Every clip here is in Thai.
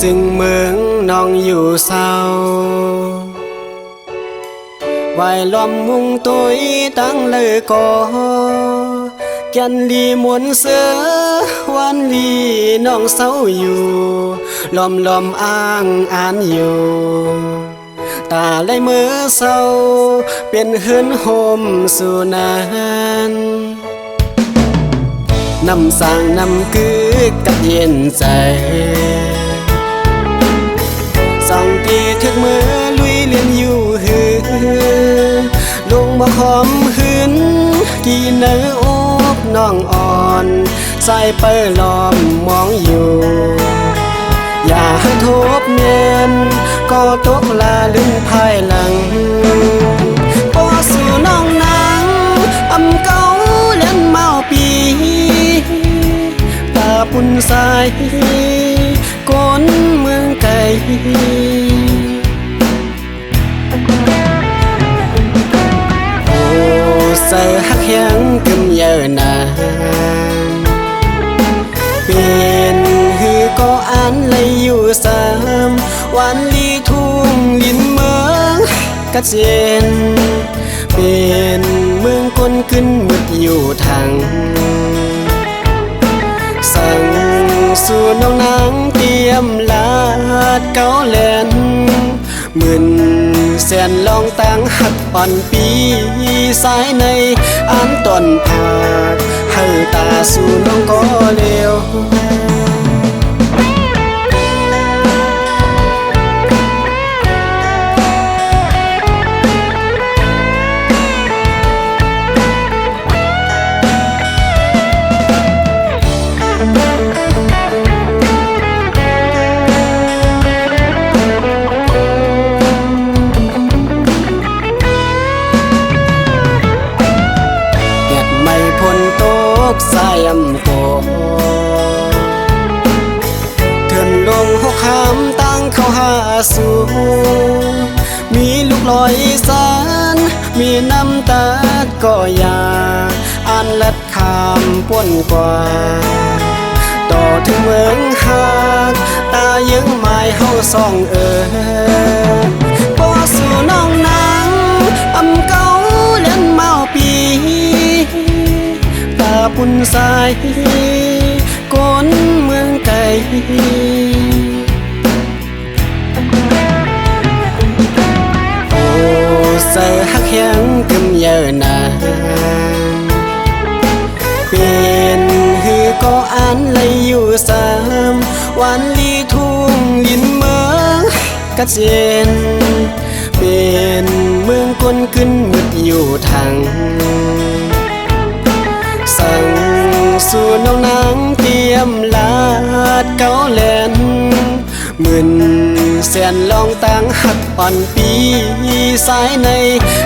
ซึ่งเมืองน้องอยู่เศร้าไว้ล้อมมุงตุยตั้งเลยก่อแก่นลีมวนเสือวันลีน้องเศร้าอยู่ล้อมอ้างอ่านอยู่ตาเลยมือเศร้าเป็นเฮือนโฮมสู่นั้นนำสร้างนำกึกกับเย็นใจสองตีถึกมือลุยเลียนอยู่หือลงบ่หอมหืนกี่เนื้ออกน้องอ่อนใส่เปิดล้อมมองอยู่อย่าให้ทบเมียนก็ตกลาลืมภายหลังพอสู่น้องนางอำเก่าเล่นเมาปีตาปุ่นสายก้นเมืองไกลโอ้ใส่ฮักยังกึมเยอะนานเป็นฮือก็อ่านเลยอยู่สามวันลีทุ่งลินเมืองกัดเย็นเป็นเมืองคนขึ้นมืดอยู่ทางสั่งสู่น้องนางเตรียมลาดเกาแลนหมื่นแสนลองตั้งหักปันปีสายในอ่านต้นผากให้ตาสู่น้องก็เร็วสายอำโกเถินลงหกคำตั้งเข้าหาสู่มีลูกลอยสานมีน้ำตาก็อยาอ่านลัดคำป่วนกว่าต่อถึงเมืองหากตายังหมายเฮาส่องพอสู่น้องนางอำเก่าเล่นเมาปีตาปุ่นสายก้นเมืองไกลโอ้ใส่ฮักยังกึมเยอะนานเป็นฮือก็อ่านเลยอยู่สามวันลีทุ่งลินเมืองกัดเย็นเป็นเมืองคนขึ้นมืดอยู่ทางสั่งสู่น้องนางเตรียมลาดเกาแลนหมื่นแสนลองตั้งหักปันปีสายใน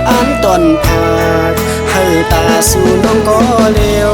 อ่านต้นผากให้ตาสู่น้องก็เร็ว